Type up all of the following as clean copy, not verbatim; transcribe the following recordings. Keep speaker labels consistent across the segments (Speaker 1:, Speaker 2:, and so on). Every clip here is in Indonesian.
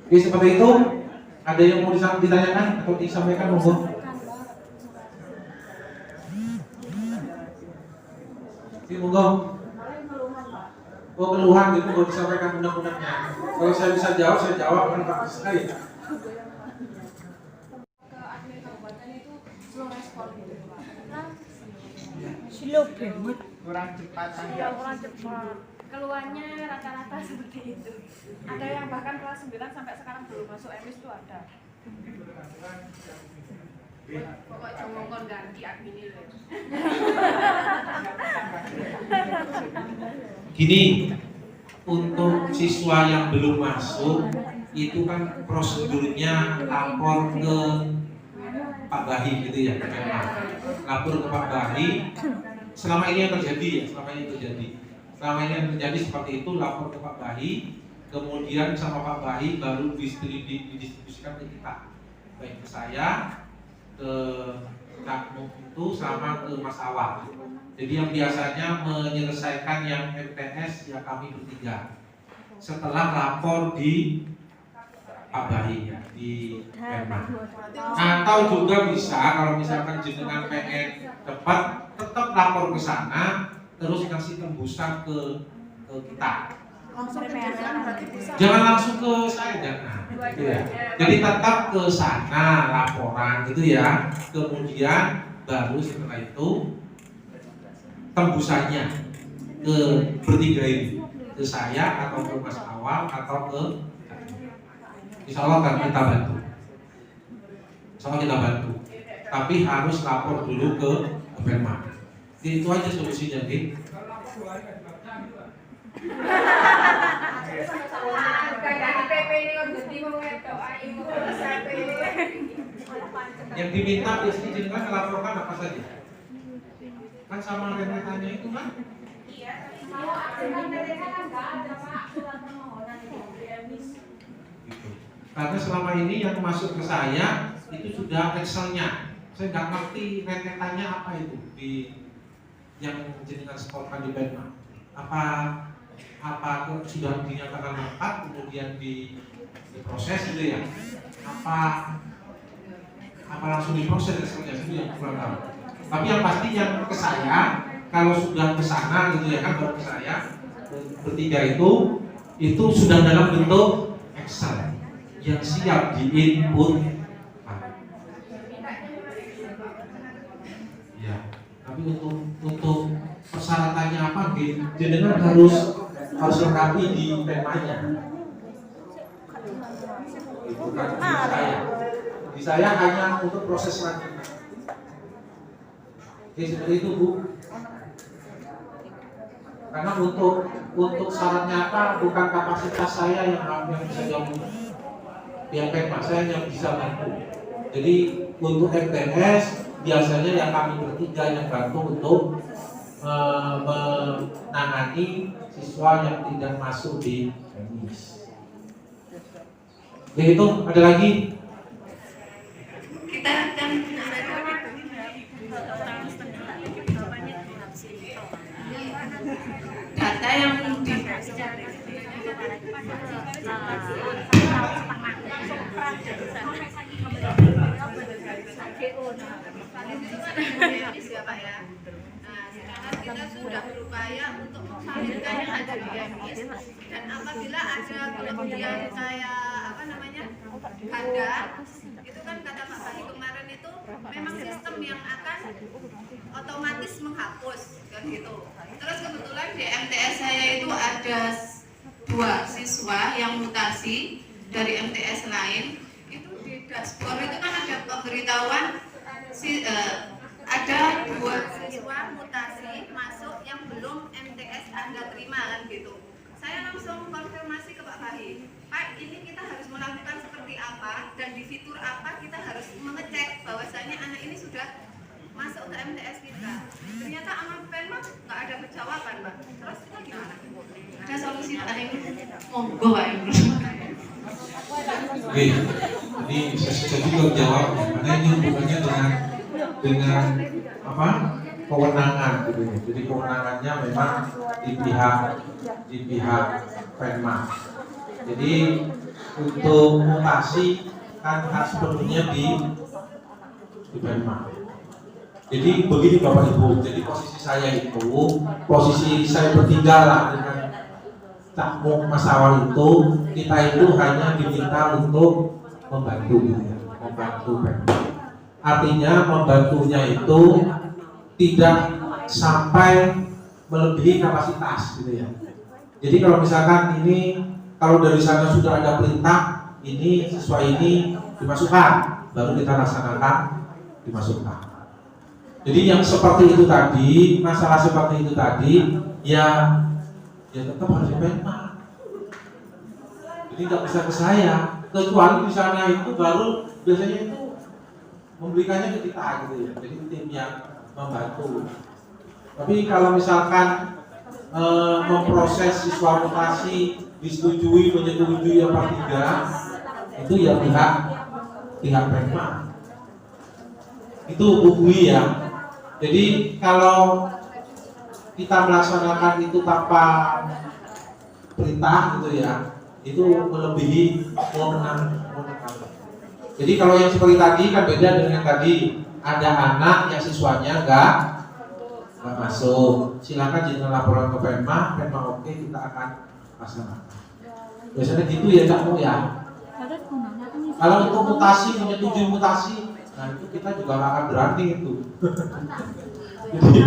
Speaker 1: Oke, seperti itu. Ada yang mau ditanyakan atau disampaikan, monggo. Oke, monggo. Oh, keluhan gitu mau disampaikan undang-undangnya. Kalau saya bisa jawab, saya jawab kan Pak sekali.
Speaker 2: Ke admin kabupaten itu slow respon gitu Pak.
Speaker 3: Slow banget.
Speaker 4: Kurang cepat.
Speaker 2: Iya, kurang cepat. Keluhannya rata-rata seperti itu. Ada yang bahkan kelas 9 sampai sekarang belum masuk emis itu ada. Pokoknya ngomong ganti admin itu.
Speaker 1: Gini, untuk siswa yang belum masuk itu kan prosedurnya lapor ke Pak Bahi gitu ya, lapor ke Pak Bahi. Selama ini yang terjadi ya, selama ini yang terjadi seperti itu, lapor ke Pak Bahi, kemudian sama Pak Bahi baru didistribusikan ke kita, baik ke saya, ke Kak Nuk itu sama ke Mas Awal. Jadi yang biasanya menyelesaikan yang MTS ya kami bertiga. Setelah lapor di Pak Bahi ya, di Perma. Atau juga bisa kalau misalkan jenengan pengen cepat, tetap lapor ke sana, terus kasih tembusan ke kita.
Speaker 2: Langsung ke jurusan berarti bisa.
Speaker 1: Jangan langsung ke saya, jangan. Gitu ya. Jadi tetap ke sana laporan gitu ya. Kemudian baru setelah itu tembusannya ke bertiga ini, ke saya atau ke Mas Awal atau ke Insya Allah akan kita bantu. Insya Allah kita bantu. Tapi harus lapor dulu ke Perma. Jadi itu aja solusinya, Dik. Yang diminta biasanya jenengan melaporkan apa saja? Kan sama rentetannya itu kan?
Speaker 2: Iya, kalau rentetannya kan nggak ada Pak, surat permohonan itu di emis.
Speaker 1: Gitu. Karena selama ini yang masuk ke saya itu sudah Excelnya. Saya nggak ngerti rentetannya apa itu di yang jenengan sekolahkan di Perma. Apa sudah dinyatakan lengkap kemudian diproses gitu ya? Apa langsung diproses Excelnya itu yang kurang tahu. Tapi yang pasti yang ke saya, kalau sudah ke sana gitu ya kan, baru ke saya bertiga itu sudah dalam bentuk Excel yang siap di input. Ya, tapi untuk persyaratannya apa? Jenengan harus lengkapi di temanya. Itu kan di saya. Di saya hanya untuk proses selanjutnya. Oke, seperti itu Bu. Karena untuk syaratnya apa bukan kapasitas saya yang bisa jawab. Yang Perma saya yang bisa bantu. Jadi untuk MTS biasanya yang kami bertiga yang bantu untuk menangani siswa yang tidak masuk di emis. Oke, itu ada lagi?
Speaker 5: Kita akan data yang kita sudah berupaya untuk memvalidkan yang ada di emis, dan apabila ada kelebihan kayak ganda, itu kan kata Pak Bani kemarin itu memang sistem yang akan otomatis menghapus kan gitu. Terus kebetulan di MTS saya itu ada 2 siswa yang mutasi dari MTS lain. Itu di dashboard itu kan ada pemberitahuan ada 2 siswa mutasi masuk yang belum MTS Anda terima kan gitu. Saya langsung konfirmasi ke Pak Bahi, Pak, ini kita harus melakukan seperti apa dan di fitur apa kita harus mengecek bahwasanya anak ini sudah masuk ke MTS kita. Ternyata amal Perma nggak ada jawaban, Mbak. Terus kita gimana? Ada solusi Pak ini? Monggo Pak ini.
Speaker 1: Oke, ini saya juga jawab karena ini hubungannya dengan apa? Kewenangan gitu. Jadi kewenangannya memang di pihak Perma. Jadi untuk mutasi kan harus sepenuhnya di Penma. Jadi begini Bapak Ibu, jadi posisi saya bertiga lah dengan Cak Mung Mas Awal itu, kita itu hanya diminta untuk membantu, membantu Penma. Artinya membantunya itu tidak sampai melebihi kapasitas gitu ya. Jadi kalau misalkan ini, kalau dari sana sudah ada perintah, ini siswa ini dimasukkan, baru kita laksanakan dimasukkan. Jadi yang seperti itu tadi, masalah seperti itu tadi, ya tetap harus Penma. Jadi nggak bisa ke saya, kecuali di sana itu baru biasanya itu memberikannya ke kita gitu ya. Jadi tim yang membantu. Tapi kalau misalkan memproses siswa mutasi disetujui, menyetujui apa tidak, itu ya pihak Penma. Itu buku ya. Jadi kalau kita melaksanakan itu tanpa perintah gitu ya, itu melebihi wewenang. Jadi kalau yang seperti tadi kan beda dengan tadi, ada anak yang siswanya nggak masuk, silakan jangan laporan ke Penma oke kita akan laksanakan. Biasanya gitu ya Cak Mu ya. Kalau untuk mutasi, menyetujui mutasi, nah itu kita juga nggak akan berani itu. Jadi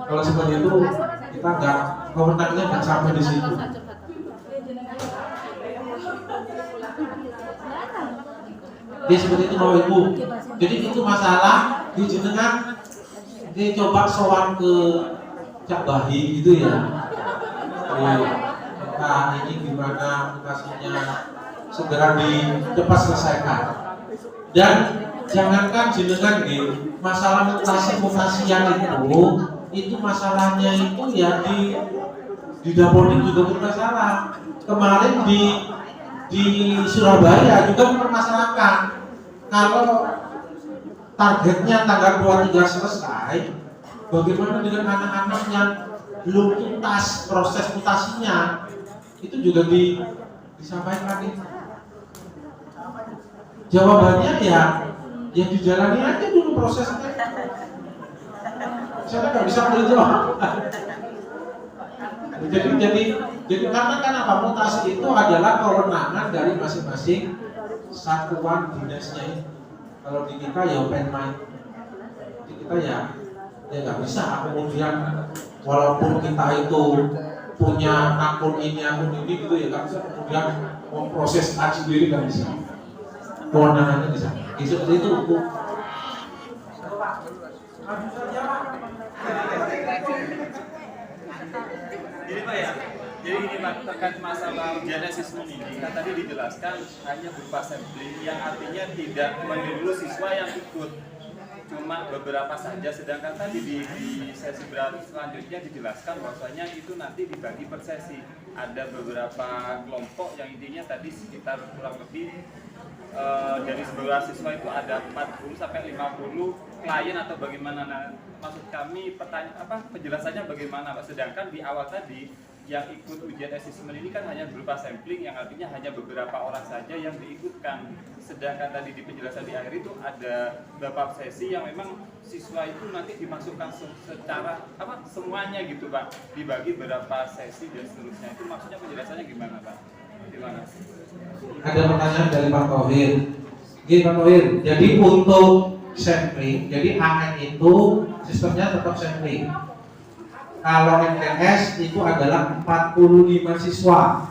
Speaker 1: kalau seperti itu kita nggak, wewenangnya nggak sampai di situ. Dia seperti itu Bapak Ibu. Jadi itu masalah di jenengan, dia coba sowan ke Cak Bahi gitu ya. Nah ini gimana mutasinya, segera cepat selesaikan. Dan jangankan jenengan gitu, masalah mutasi yang itu masalahnya itu ya di Dapodik juga bermasalah. Kemarin di Surabaya juga mempermasalahkan kalau targetnya tanggal 23 selesai, bagaimana dengan anak-anak yang belum tuntas proses mutasinya, itu juga disampaikan itu. Jawabannya ya dijalani aja dulu prosesnya. Saya nggak bisa menjawab. Jadi karena kan apa, mutasi itu adalah kewenangan dari masing-masing satuan dinasnya itu. Kalau di kita ya Penma, di kita ya nggak bisa kemudian walaupun kita itu punya akun ini gitu ya nggak bisa kemudian memproses sendiri, nggak bisa. Kewenangannya bisa. Seperti itu.
Speaker 4: Jadi Pak ya, jadi ini Pak, terkait masalah ujian asesmen ini kan tadi dijelaskan hanya berupa sampling, yang artinya tidak menyeluruh siswa yang ikut, cuma beberapa saja. Sedangkan tadi di sesi selanjutnya dijelaskan bahwasanya itu nanti dibagi per sesi. Ada beberapa kelompok yang intinya tadi sekitar kurang lebih dari 11 siswa itu ada 40 sampai 50 klien atau bagaimana. Nah, maksud kami penjelasannya bagaimana Pak? Sedangkan di awal tadi yang ikut ujian asesmen ini kan hanya berupa sampling, yang artinya hanya beberapa orang saja yang diikutkan. Sedangkan tadi di penjelasan di akhir itu ada beberapa sesi yang memang siswa itu nanti dimasukkan secara semuanya gitu Pak, dibagi beberapa sesi dan seterusnya. Itu maksudnya penjelasannya gimana Pak? Terima kasih.
Speaker 1: Ada pertanyaan dari Pak Tohir. Gini Pak Tohir, jadi untuk sampling, jadi AN itu sistemnya tetap sampling. Kalau MTS itu adalah 45 siswa,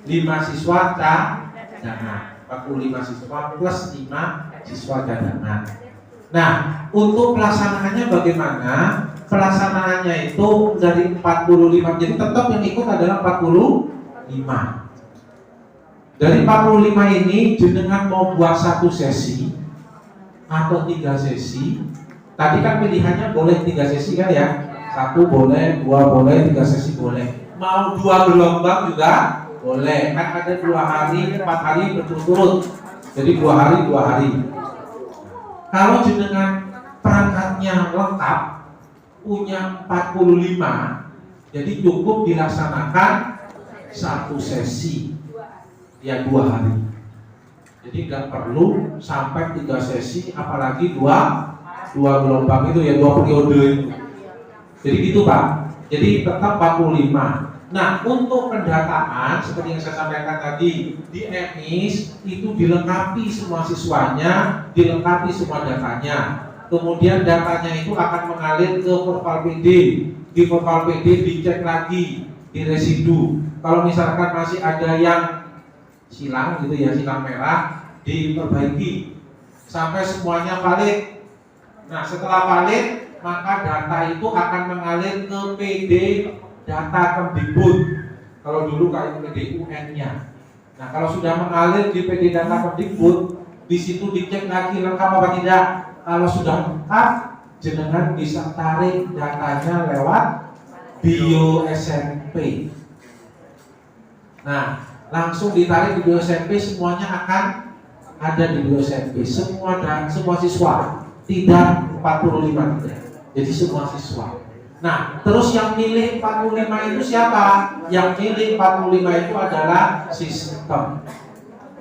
Speaker 1: 5 siswa cadangan, 45 siswa plus 5 siswa cadangan. Nah, untuk pelaksanaannya bagaimana? Pelaksanaannya itu dari 45, jadi tetap yang ikut adalah 45. Dari 45 ini jenengan mau buat satu sesi atau 3 sesi. Tadi kan pilihannya boleh 3 sesi kan ya? 1 boleh, 2 boleh, 3 sesi boleh. Mau 2 gelombang juga boleh. Kan ada 2 hari, 4 hari berturut-turut. Jadi 2 hari, 2 hari. Kalau jenengan perangkatnya lengkap, punya 45, jadi cukup dilaksanakan 1 sesi. Ya 2 hari. Jadi nggak perlu sampai 3 sesi, apalagi dua gelombang itu ya, 2 periode itu. Jadi gitu Pak. Jadi tetap 45. Nah, untuk pendataan seperti yang saya sampaikan tadi, di EMIS itu dilengkapi semua siswanya, dilengkapi semua datanya. Kemudian datanya itu akan mengalir ke Portal PD. Di Portal PD dicek lagi di residu. Kalau misalkan masih ada yang silang gitu ya, silang merah, diperbaiki sampai semuanya valid. Nah, setelah valid, maka data itu akan mengalir ke PD data Kemdikbud. Kalau dulu kayak PD UN-nya. Nah, kalau sudah mengalir di PD data Kemdikbud, di situ dicek lagi lengkap apa tidak. Kalau sudah lengkap, jenengan bisa tarik datanya lewat Bio SMP. Nah, langsung ditarik di Bio SMP, semuanya akan ada di Bio SMP. Semua siswa, tidak 45 tidak. Jadi semua siswa. Nah, terus yang milih 45 itu siapa? Yang milih 45 itu adalah sistem.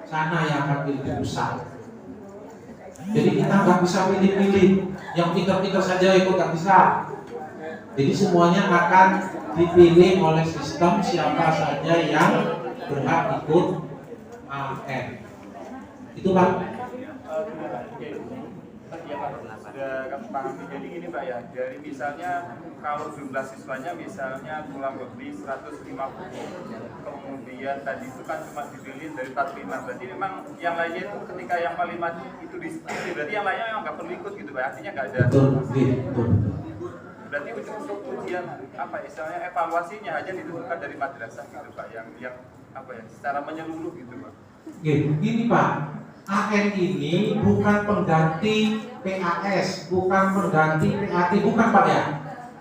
Speaker 1: Sana yang akan pilih pusat. Jadi kita nggak bisa pilih-pilih. Yang pintar-pintar saja ikut nggak bisa. Jadi semuanya akan dipilih oleh sistem siapa saja yang berhak ikut AN. Itu Pak.
Speaker 4: Jadi gini Pak ya, dari misalnya kalau jumlah siswanya misalnya kurang lebih 150, kemudian tadi itu kan cuma dipilih dari 45, berarti memang yang lainnya itu ketika yang 45 itu dipilih, berarti yang lainnya memang nggak perlu ikut gitu Pak, artinya nggak ada.
Speaker 1: Betul.
Speaker 4: Berarti untuk ujian apa istilahnya evaluasinya hanya ditentukan dari madrasah gitu Pak, yang apa ya, secara menyeluruh gitu Pak.
Speaker 1: Gini Pak, AN ini bukan pengganti PAS, bukan pengganti PAT, bukan Pak ya.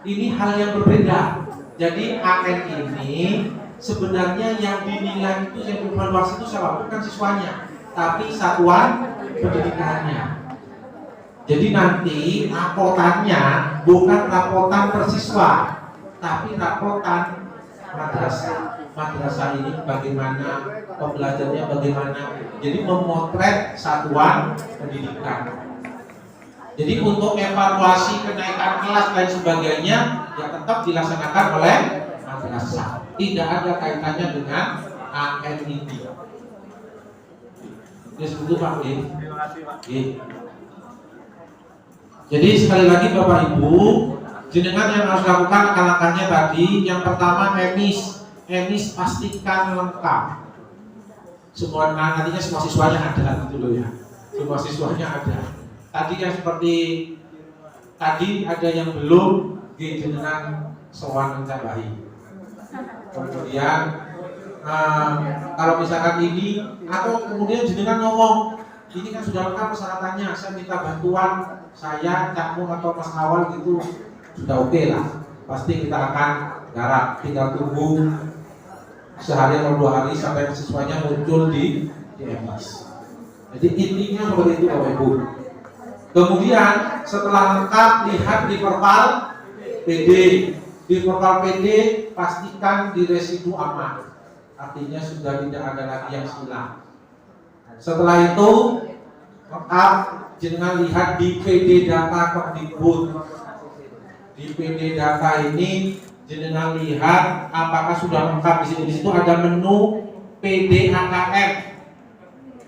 Speaker 1: Ini hal yang berbeda. Jadi AN ini sebenarnya yang dinilai itu, yang dievaluasi itu siapa? Bukan siswanya, tapi satuan pendidikannya. Jadi nanti rapotannya bukan rapotan per siswa, tapi rapotan madrasah. Madrasah ini bagaimana, pembelajarannya bagaimana. Jadi memotret satuan pendidikan. Jadi untuk evaluasi kenaikan kelas dan sebagainya ya tetap dilaksanakan oleh madrasah. Tidak ada kaitannya dengan AN ini. Jadi seperti Pak.
Speaker 4: Terima kasih Pak.
Speaker 1: Jadi sekali lagi Bapak Ibu, jenengan yang harus lakukan langkah-langkahnya tadi. Yang pertama EMIS pastikan lengkap. Semua nantinya semua siswanya ada gitu loh ya. Semua siswanya ada. Tadi yang seperti tadi ada yang belum jenengan sowan mencapai. Kemudian kalau misalkan ini atau kemudian jenengan ngomong, ini kan sudah lengkap persyaratannya, saya minta bantuan, saya, Cakmu atau Mas Awal gitu, sudah oke lah. Pasti kita akan garap, tinggal tunggu sehari atau 2 hari sampai siswanya muncul di EMIS. Jadi intinya seperti itu Bapak Ibu. Kemudian setelah lengkap, lihat di portal PD. Di portal PD pastikan di residu aman. Artinya sudah tidak ada lagi yang silang. Setelah itu lengkap, jangan lihat di PD data Kemdikbud. Di PD data ini jangan lihat apakah sudah lengkap. Di situ ada menu PD AKM,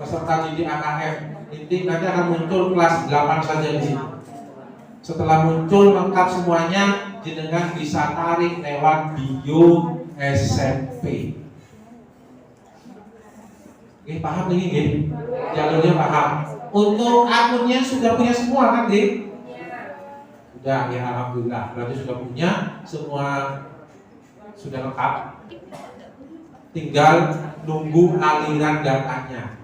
Speaker 1: peserta didik AKM. Nanti akan muncul kelas 8 saja di sini. Setelah muncul lengkap semuanya, jenengan bisa tarik lewat Bio SMP. Paham ini jalurnya paham. Untuk akunnya sudah punya semua kan Sudah ya, alhamdulillah. Berarti sudah punya semua, sudah lengkap. Tinggal nunggu aliran datanya.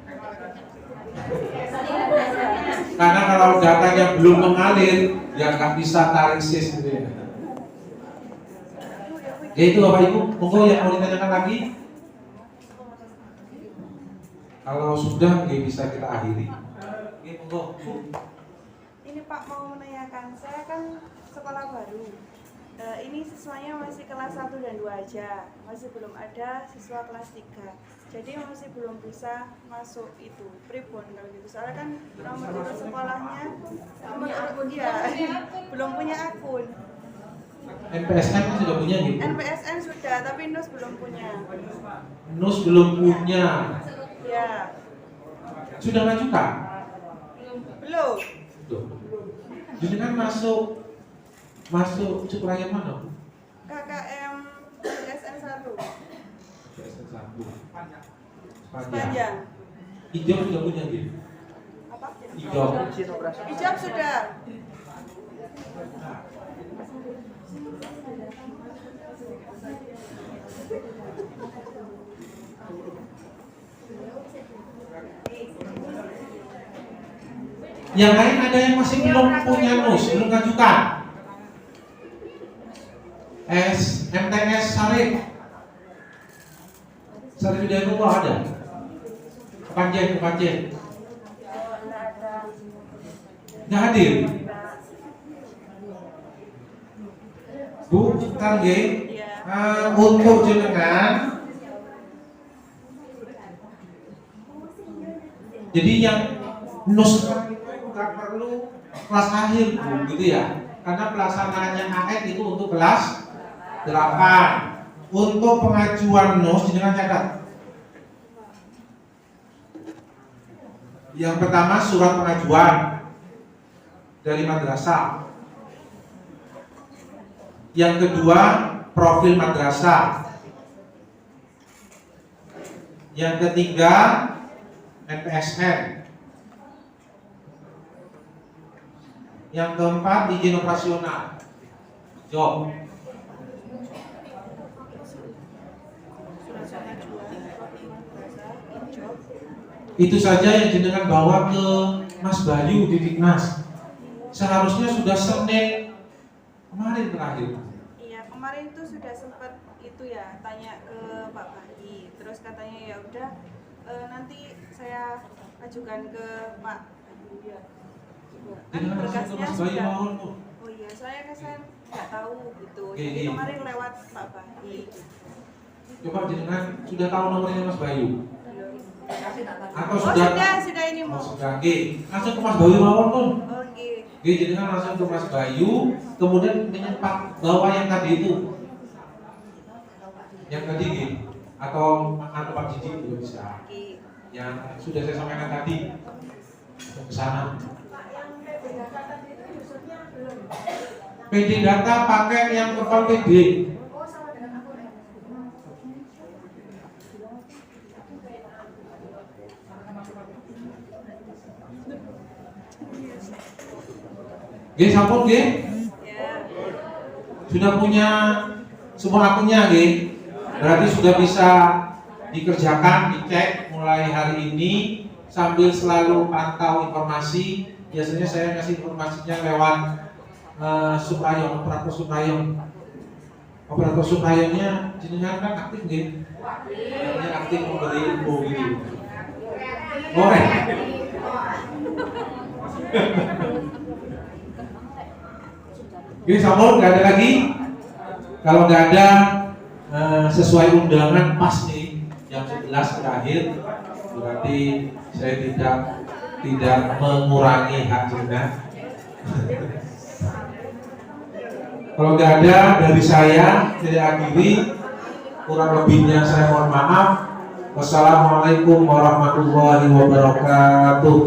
Speaker 1: Karena kalau datanya belum mengalir, ya nggak bisa tarik sis gitu ya. Ya itu Bapak Ibu, monggo yang mau ditanyakan lagi. Kalau sudah, ya bisa kita akhiri.
Speaker 2: Ini Pak mau menanyakan, saya kan sekolah baru.
Speaker 6: Ini siswanya masih kelas 1 dan 2 aja, masih belum ada siswa kelas 3. Jadi masih belum bisa masuk itu pribon kalau gitu. Soalnya kan nomor itu sekolahnya belum punya akun.
Speaker 1: NPSN sudah punya gitu?
Speaker 6: NPSN sudah, tapi NUS belum punya.
Speaker 1: NUS belum punya.
Speaker 6: Ya,
Speaker 1: Sudah ngajukan?
Speaker 6: belum.
Speaker 1: Tuh. Jadi kan masuk Supraya mana?
Speaker 6: KKM PSN 1
Speaker 1: PSN 1.
Speaker 6: sepanjang.
Speaker 1: Hijau sudah punya gitu?
Speaker 6: Apa?
Speaker 1: Hijau.
Speaker 6: Hijab sudah.
Speaker 1: Yang lain ada yang masih belum punya NUS, belum ngajukan. MTS Sarif Hidayatullah ada. Kepanjen. Nggak hadir. Bu, sebentar nggih. Untuk jenengan. Jadi yang NUS nggak perlu kelas akhir Bu, gitu ya. Karena pelaksanaannya AED itu untuk kelas 8. Untuk pengajuan NUS jenengan catat. Yang pertama surat pengajuan dari madrasah. Yang kedua profil madrasah. Yang ketiga NPSN. Yang keempat izin operasional. Job. Itu saja yang jenengan bawa ke Mas Bayu di Diknas. Seharusnya sudah Senin kemarin terakhir.
Speaker 6: Iya, kemarin itu sudah sempat itu ya tanya ke Pak Bayi. Terus katanya ya udah nanti saya ajukan ke Pak. Kan berkasnya sudah. Oh iya, saya nggak tahu gitu. Jadi kemarin lewat Pak Bayi.
Speaker 1: Coba jenengan sudah tahu nomornya Mas Bayu? Atau
Speaker 6: sudah ini mau.
Speaker 1: Sudah. Langsung ke Mas Bayu mawon pun.
Speaker 6: Oh nggih.
Speaker 1: Jenengan langsung ke Mas Bayu, kemudian menyepak bawa yang tadi itu. Yang tadi atau Pak Jiji juga bisa. Yang sudah saya sampaikan tadi. Ke sana. PD data pakai yang kepal PD. Sampun sudah punya semua akunnya berarti sudah bisa dikerjakan, dicek mulai hari ini sambil selalu pantau informasi. Biasanya saya ngasih informasinya lewat Supayong, operator Supayongnya jenengan kan aktif dia aktif memberi info gitu. Boleh. Sampun, nggak ada lagi. Kalau nggak ada sesuai undangan pas nih jam 11 terakhir, berarti saya tidak mengurangi hak jenengan. Kalau nggak ada dari saya akhiri. Kurang lebihnya saya mohon maaf. Wassalamualaikum warahmatullahi wabarakatuh.